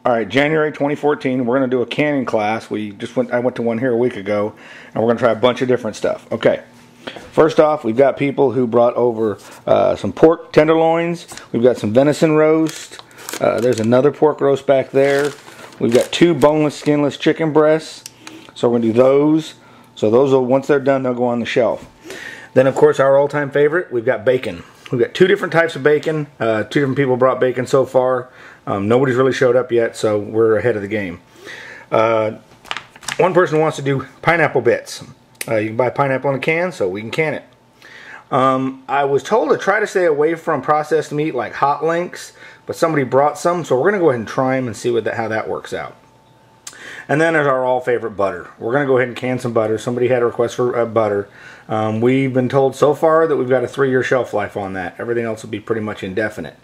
All right, January 2014, we're going to do a canning class. I went to one here a week ago, and we're going to try a bunch of different stuff. Okay, first off, we've got people who brought over some pork tenderloins. We've got some venison roast. There's another pork roast back there. We've got 2 boneless, skinless chicken breasts. So we're going to do those. So those will, once they're done, they'll go on the shelf. Then, of course, our all-time favorite, we've got bacon. We've got 2 different types of bacon. 2 different people brought bacon so far. Nobody's really showed up yet, so we're ahead of the game. One person wants to do pineapple bits. You can buy pineapple in a can, so we can can it. I was told to try to stay away from processed meat like hot links, but somebody brought some, so we're going to go ahead and try them and see how that works out. And then there's our all favorite butter. We're going to go ahead and can some butter. Somebody had a request for butter. We've been told so far that we've got a 3-year shelf life on that. Everything else will be pretty much indefinite.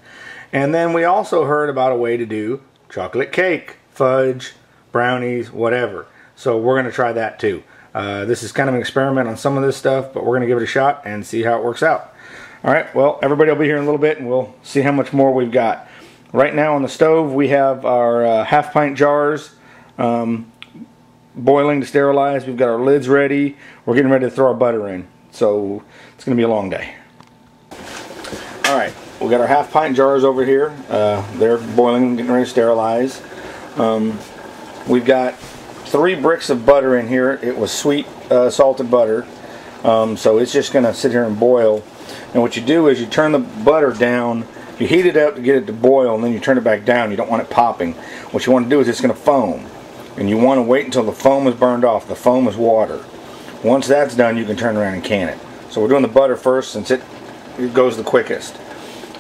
And then we also heard about a way to do chocolate cake, fudge, brownies, whatever. So we're going to try that too. This is kind of an experiment on some of this stuff, but we're going to give it a shot and see how it works out. Alright, well, everybody will be here in a little bit and we'll see how much more we've got. Right now on the stove we have our half-pint jars boiling to sterilize. We've got our lids ready. We're getting ready to throw our butter in. So it's going to be a long day. Alright, we got our half-pint jars over here. They're boiling and getting ready to sterilize. We've got 3 bricks of butter in here. It was sweet salted butter. So it's just going to sit here and boil. And what you do is you turn the butter down. You heat it up to get it to boil, and then you turn it back down. You don't want it popping. What you want to do is it's going to foam. And you want to wait until the foam is burned off. The foam is water. Once that's done, you can turn around and can it. So we're doing the butter first since it goes the quickest.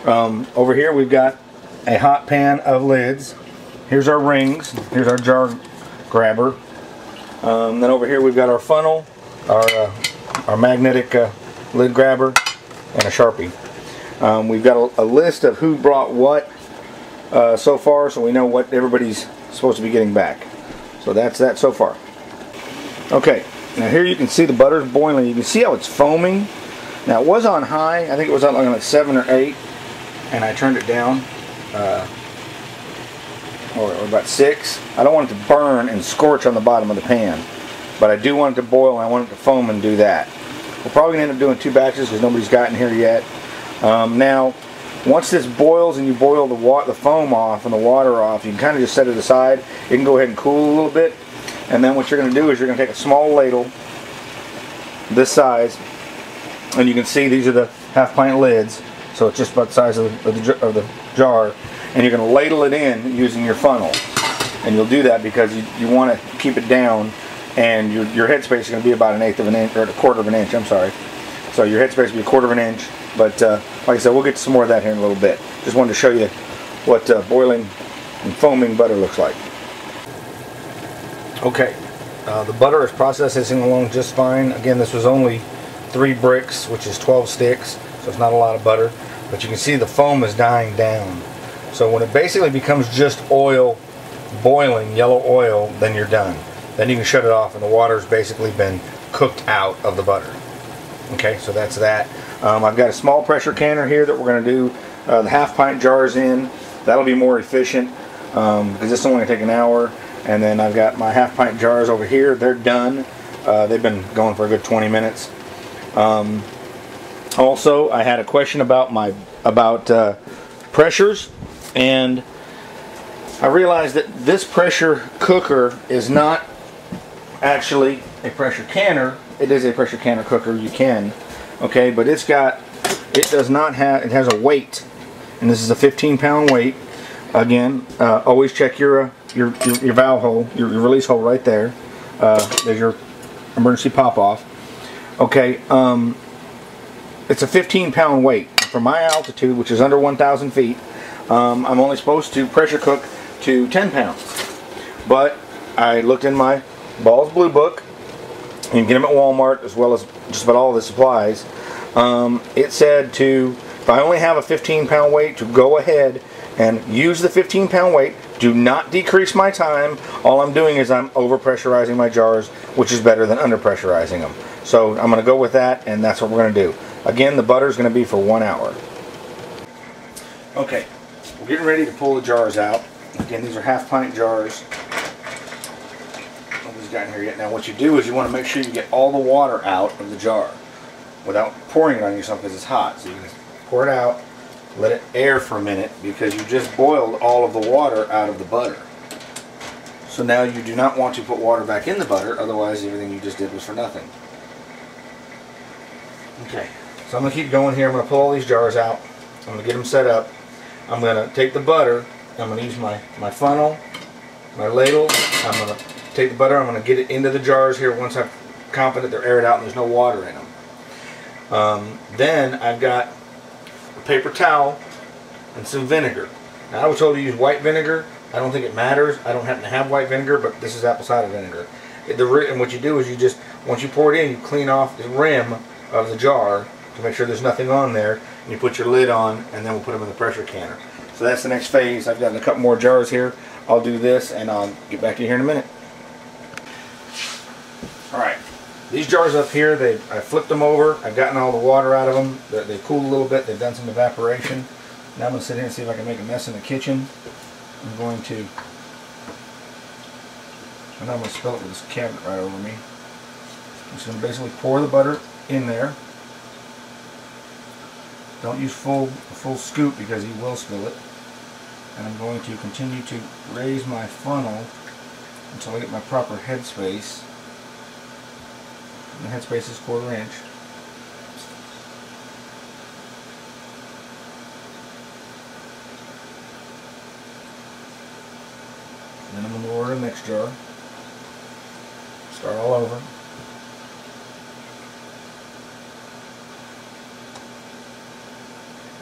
Over here we've got a hot pan of lids. Here's our rings. Here's our jar grabber. Then over here we've got our funnel, our magnetic lid grabber, and a Sharpie. We've got a list of who brought what so far, so we know what everybody's supposed to be getting back. So that's that so far. Okay, now here you can see the butter's boiling. You can see how it's foaming. Now it was on high. I think it was on like 7 or 8, and I turned it down, or about 6. I don't want it to burn and scorch on the bottom of the pan, but I do want it to boil and I want it to foam and do that. We're probably going to end up doing 2 batches because nobody's gotten here yet. Now, once this boils and you boil the foam off and the water off, you can kind of just set it aside. You can go ahead and cool a little bit. And then what you're going to do is you're going to take a small ladle, this size, and you can see these are the half-pint lids. So it's just about the size of the jar. And you're going to ladle it in using your funnel. And you'll do that because you want to keep it down. And your headspace is going to be about 1/8 of an inch, or a 1/4 of an inch, I'm sorry. So your headspace will be 1/4 of an inch. But like I said, we'll get to some more of that here in a little bit. Just wanted to show you what boiling and foaming butter looks like. Okay, the butter is processing along just fine. Again, this was only 3 bricks, which is 12 sticks, so it's not a lot of butter. But you can see the foam is dying down. So when it basically becomes just oil, boiling, yellow oil, then you're done. Then you can shut it off and the water's basically been cooked out of the butter. Okay, so that's that. I've got a small pressure canner here that we're going to do the half-pint jars in. That'll be more efficient because this is only going to take an hour. And then I've got my half-pint jars over here. They're done. They've been going for a good 20 minutes. Also, I had a question about pressures, and I realized that this pressure cooker is not actually a pressure canner. It is a pressure canner cooker. You can. Okay, but it has a weight, and this is a 15-pound weight. Again, always check your valve hole, your release hole right there. There's your emergency pop-off. Okay, it's a 15-pound weight. For my altitude, which is under 1,000 feet, I'm only supposed to pressure cook to 10 pounds. But I looked in my Ball's Blue Book. You can get them at Walmart as well as just about all the supplies. It said if I only have a 15-pound weight, to go ahead and use the 15-pound weight. Do not decrease my time. All I'm doing is I'm over-pressurizing my jars, which is better than under-pressurizing them. So I'm going to go with that, and that's what we're going to do. Again, the butter is going to be for 1 hour. Okay, we're getting ready to pull the jars out. Again, these are half-pint jars. Nobody's gotten here yet. Now what you do is you want to make sure you get all the water out of the jar without pouring it on yourself because it's hot. So you can pour it out, let it air for a minute because you just boiled all of the water out of the butter. So now you do not want to put water back in the butter, otherwise everything you just did was for nothing. Okay, so I'm going to keep going here. I'm going to pull all these jars out. I'm going to get them set up. I'm going to take the butter. I'm going to use my funnel, my ladle. I'm going to take the butter. I'm going to get it into the jars here once I'm confident they're aired out and there's no water in them. Then I've got a paper towel and some vinegar. Now I was told to use white vinegar. I don't think it matters. I don't happen to have white vinegar, but this is apple cider vinegar. And what you do is you just, once you pour it in, you clean off the rim of the jar to make sure there's nothing on there, and you put your lid on, and then we'll put them in the pressure canner. So that's the next phase. I've got a couple more jars here. I'll do this, and I'll get back to you here in a minute. Alright, these jars up here, I flipped them over. I've gotten all the water out of them. They've cooled a little bit. They've done some evaporation. Now I'm going to sit here and see if I can make a mess in the kitchen. I'm going to spill it with this cabinet right over me. I'm just going to basically pour the butter in there. Don't use full scoop because you will spill it. And I'm going to continue to raise my funnel until I get my proper headspace. The headspace is 1/4 inch. Then I'm going to order the next jar. Start all over.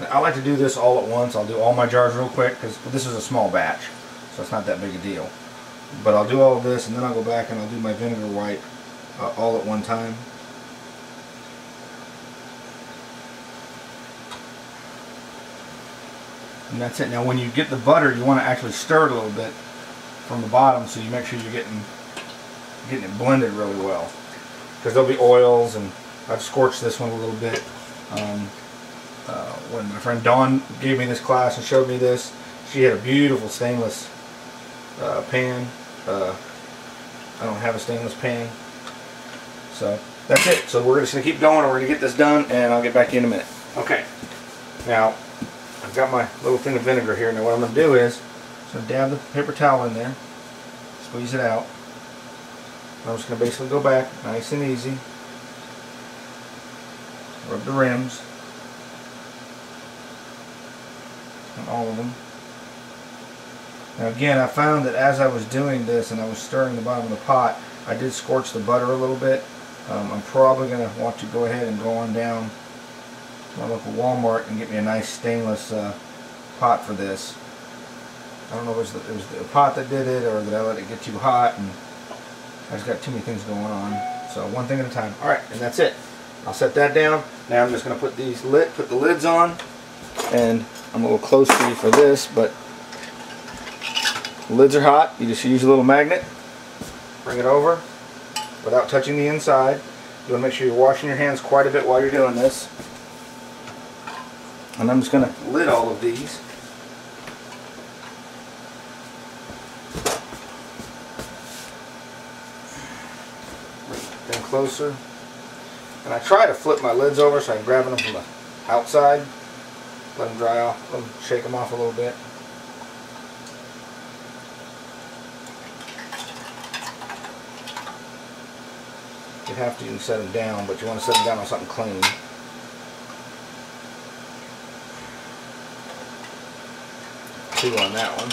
Now, I like to do this all at once. I'll do all my jars real quick because this is a small batch, so it's not that big a deal. But I'll do all of this and then I'll go back and I'll do my vinegar wipe all at one time. And that's it. Now when you get the butter, you want to actually stir it a little bit from the bottom so you make sure you're getting it blended really well. Because there'll be oils, and I've scorched this one a little bit. When my friend Dawn gave me this class and showed me this, she had a beautiful stainless pan. I don't have a stainless pan. So that's it. So we're just going to keep going and we're going to get this done, and I'll get back to you in a minute. Okay. Now, I've got my little thing of vinegar here. Now what I'm going to do is, I'm going to dab the paper towel in there, squeeze it out. I'm just going to basically go back, nice and easy. Rub the rims on all of them. Now again, I found that as I was doing this and I was stirring the bottom of the pot, I did scorch the butter a little bit. I'm probably going to want to go ahead and go on down to my local Walmart and get me a nice stainless pot for this. I don't know if it was the pot that did it or that I let it get too hot, and I just got too many things going on. So one thing at a time. Alright, and that's it. I'll set that down. Now I'm just going to put the lids on, and I'm a little close to you for this, but the lids are hot. You just use a little magnet, bring it over without touching the inside. You want to make sure you're washing your hands quite a bit while you're doing this. And I'm just going to lid all of these. Then closer. And I try to flip my lids over so I can grab them from the outside. Let them dry off, let them shake them off a little bit. You have to, you can set them down, but you want to set them down on something clean. Two on that one.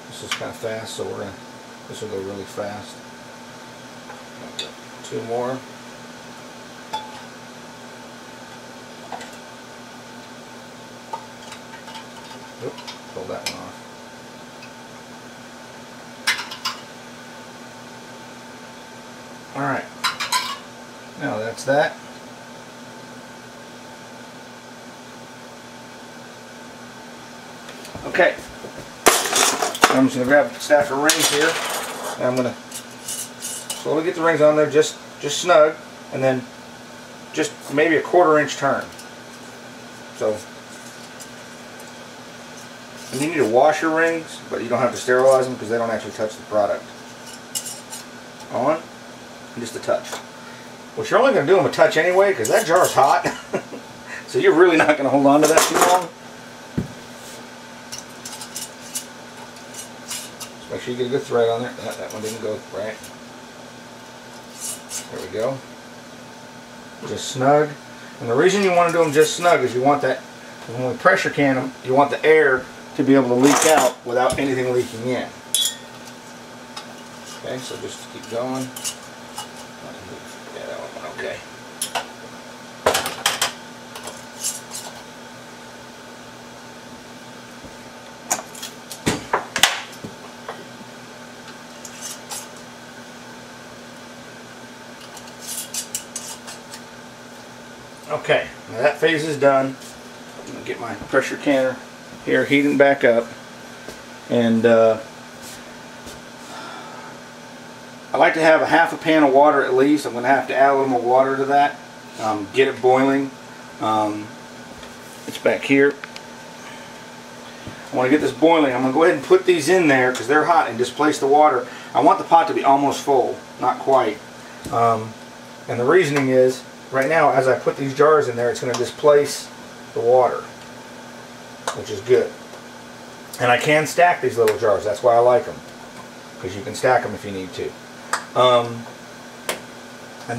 This is kind of fast, so this will go really fast. Two more. Oop, pull that one off. Alright. Now that's that. Okay. I'm just going to grab a stack of rings here, and I'm going to slowly get the rings on there, just snug, and then just maybe a 1/4 inch turn. So, and you need to wash your rings, but you don't have to sterilize them because they don't actually touch the product. On, and just a touch. Which you're only going to do them a touch anyway because that jar's hot. So you're really not going to hold on to that too long. Just make sure you get a good thread on there. That one didn't go right. There we go. Just snug. And the reason you want to do them just snug is you want that, when we pressure can them, you want the air to be able to leak out without anything leaking in. Okay, so just keep going. Yeah, that one went okay. Okay, now that phase is done. I'm going to get my pressure canner here heating back up, and I like to have a 1/2 pan of water at least. I'm going to have to add a little more water to that, get it boiling. It's back here. I want to get this boiling. I'm going to go ahead and put these in there because they're hot and displace the water. I want the pot to be almost full, not quite. And the reasoning is, right now as I put these jars in there, it's going to displace the water, which is good. And I can stack these little jars. That's why I like them, because you can stack them if you need to. And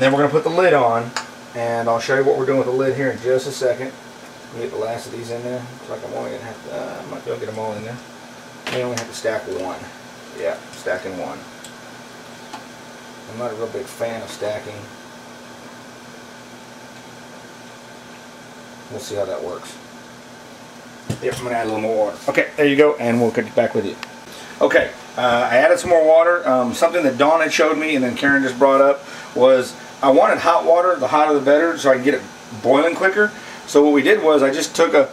then we're going to put the lid on, and I'll show you what we're doing with the lid here in just a second. Let me get the last of these in there. Looks like I'm only going to have to, I might be able to get them all in there. I only have to stack one. Yeah, stacking one. I'm not a real big fan of stacking. We'll see how that works. Yep, I'm going to add a little more water. Okay, there you go, and we'll get back with you. Okay, I added some more water. Something that Dawn had showed me and then Karen just brought up was I wanted hot water, the hotter the better, so I can get it boiling quicker. So what we did was I just took a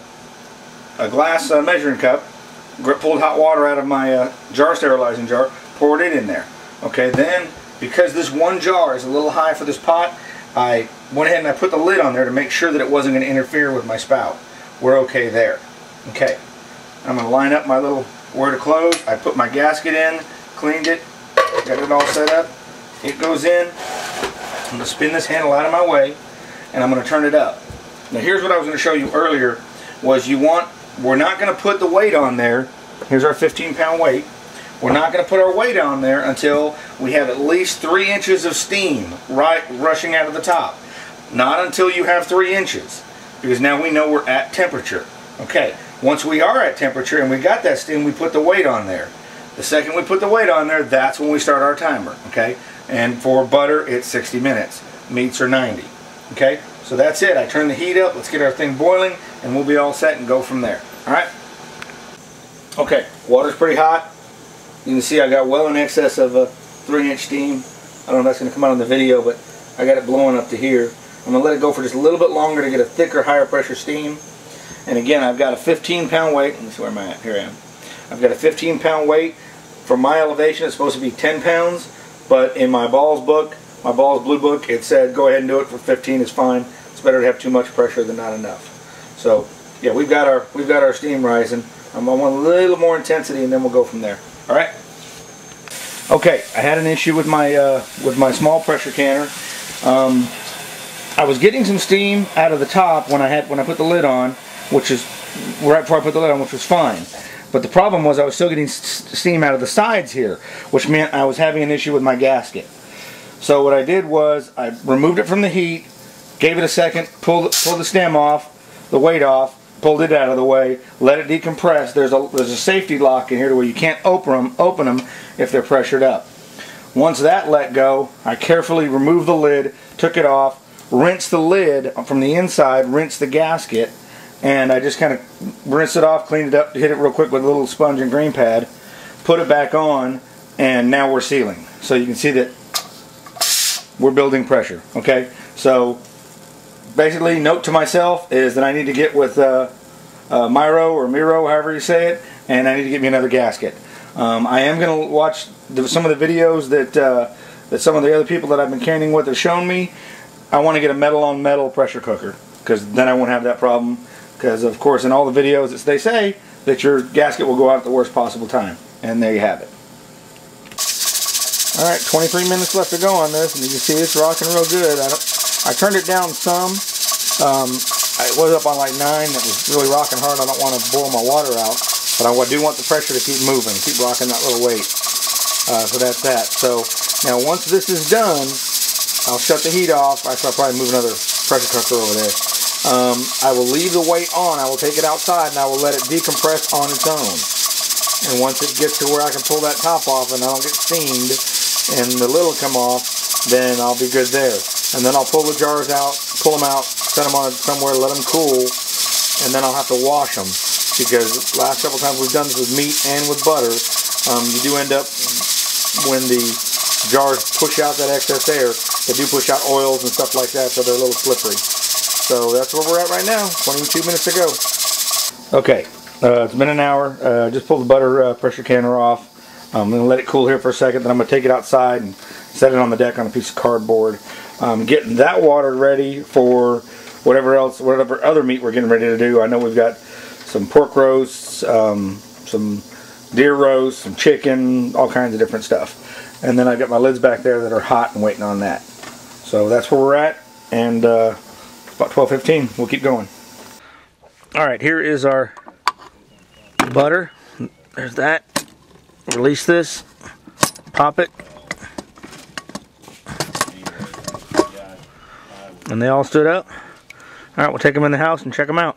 glass measuring cup, pulled hot water out of my jar sterilizing jar, poured it in there. Okay, then because this one jar is a little high for this pot, I went ahead and I put the lid on there to make sure that it wasn't going to interfere with my spout. We're okay there. Okay, I'm going to line up my little where to close. I put my gasket in, cleaned it, got it all set up. It goes in. I'm going to spin this handle out of my way, and I'm going to turn it up. Now here's what I was going to show you earlier, was we're not going to put the weight on there. Here's our 15-pound weight. We're not going to put our weight on there until we have at least 3 inches of steam rushing out of the top. Not until you have 3 inches, because now we know we're at temperature. Okay, once we are at temperature and we got that steam, we put the weight on there. The second we put the weight on there, that's when we start our timer. Okay, and for butter, it's 60 minutes. Meats are 90. Okay, so that's it. I turn the heat up. Let's get our thing boiling, and we'll be all set and go from there. All right. Okay, water's pretty hot. You can see I got well in excess of a 3-inch steam. I don't know if that's going to come out on the video, but I got it blowing up to here. I'm going to let it go for just a little bit longer to get a thicker, higher pressure steam. And again, I've got a 15-pound weight. Let me see where am I at. Here I am. I've got a 15-pound weight. From my elevation, it's supposed to be 10 pounds. But in my balls book, my balls blue book, it said go ahead and do it for 15. It's fine. It's better to have too much pressure than not enough. So yeah, we've got our steam rising. I want a little more intensity, and then we'll go from there. All right. Okay, I had an issue with my small pressure canner. I was getting some steam out of the top when I put the lid on, which is right before I put the lid on, which was fine. But the problem was I was still getting steam out of the sides here, which meant I was having an issue with my gasket. So what I did was I removed it from the heat, gave it a second, pulled the stem off, the weight off, pulled it out of the way, let it decompress. There's a safety lock in here to where you can't open them if they're pressured up. Once that let go, I carefully removed the lid, took it off, rinsed the lid from the inside, rinsed the gasket, and I just kind of rinsed it off, cleaned it up, hit it real quick with a little sponge and green pad, put it back on, and now we're sealing. So you can see that we're building pressure. Okay, so basically, note to myself is that I need to get with Miro or Miro, however you say it, and I need to get me another gasket. I am going to watch some of the videos that that some of the other people that I've been canning with have shown me, I want to get a metal on metal pressure cooker, because then I won't have that problem. Because of course in all the videos they say that your gasket will go out at the worst possible time. And there you have it. Alright, 23 minutes left to go on this, and you can see it's rocking real good. I turned it down some. It was up on like 9. It was really rocking hard. I don't want to boil my water out. But I do want the pressure to keep moving, keep rocking that little weight. So that's that. So now once this is done, I'll shut the heat off. Actually, I'll probably move another pressure cooker over there. I will leave the weight on. I will take it outside and I will let it decompress on its own. And once it gets to where I can pull that top off and I don't get steamed and the lid will come off, then I'll be good there. And then I'll pull the jars out, pull them out, set them on somewhere, let them cool, and then I'll have to wash them. Because the last several times we've done this with meat and with butter, you do end up, when the jars push out that excess air, they do push out oils and stuff like that, so they're a little slippery. So that's where we're at right now, 22 minutes to go. Okay, it's been an hour. Just pulled the butter pressure canner off. I'm going to let it cool here for a second, then I'm going to take it outside and set it on the deck on a piece of cardboard. Getting that water ready for whatever other meat we're getting ready to do. I know we've got some pork roasts, some deer roast, some chicken, all kinds of different stuff. And then I've got my lids back there that are hot and waiting on that. So that's where we're at, and it's about 12:15. We'll keep going. Alright, here is our butter. There's that. Release this. Pop it. And they all stood up. Alright, we'll take them in the house and check them out.